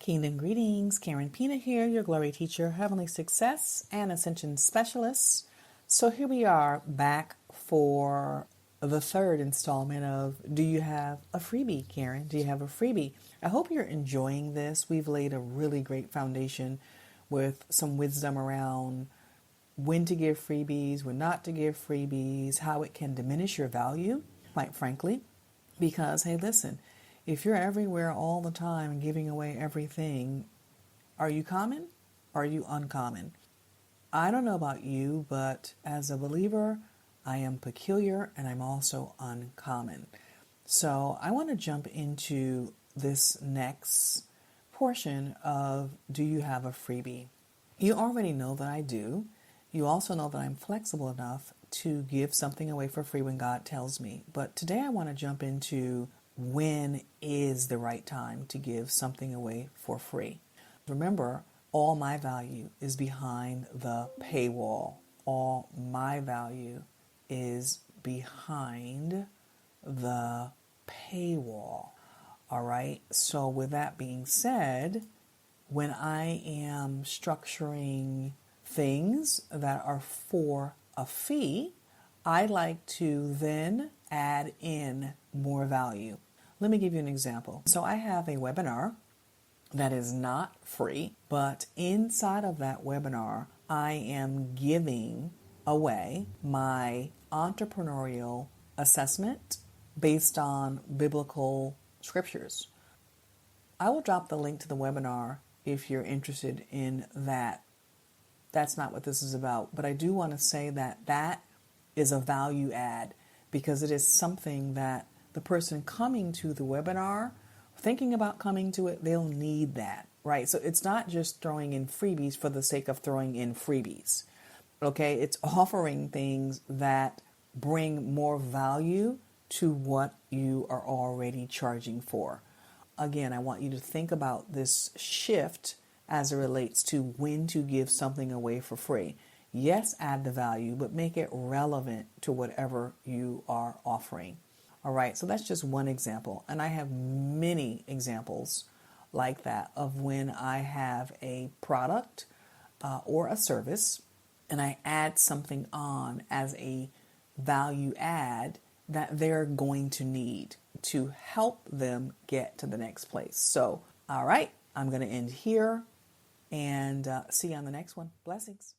Kingdom greetings, Karen Pina here, your glory teacher, heavenly success and ascension specialist. So here we are back for the third installment of Do You Have a Freebie, Karen? Do you have a freebie? I hope you're enjoying this. We've laid a really great foundation with some wisdom around when to give freebies, when not to give freebies, how it can diminish your value, quite frankly, because, hey, listen, if you're everywhere all the time giving away everything, are you common? Or are you uncommon? I don't know about you, but as a believer, I am peculiar and I'm also uncommon. So I want to jump into this next portion of Do You Have a Freebie? You already know that I do. You also know that I'm flexible enough to give something away for free when God tells me. But today I want to jump into when is the right time to give something away for free. Remember, all my value is behind the paywall. All my value is behind the paywall. All right. So with that being said, when I am structuring things that are for a fee, I like to then add in more value. Let me give you an example. So I have a webinar that is not free, but inside of that webinar, I am giving away my entrepreneurial assessment based on biblical scriptures. I will drop the link to the webinar if you're interested in that. That's not what this is about, but I do want to say that that is a value add because it is something that the person coming to the webinar, thinking about coming to it, they'll need that, right? So it's not just throwing in freebies for the sake of throwing in freebies, okay? It's offering things that bring more value to what you are already charging for. Again, I want you to think about this shift as it relates to when to give something away for free. Yes, add the value, but make it relevant to whatever you are offering. All right, so that's just one example. And I have many examples like that of when I have a product or a service and I add something on as a value add that they're going to need to help them get to the next place. So, all right, I'm going to end here and see you on the next one. Blessings.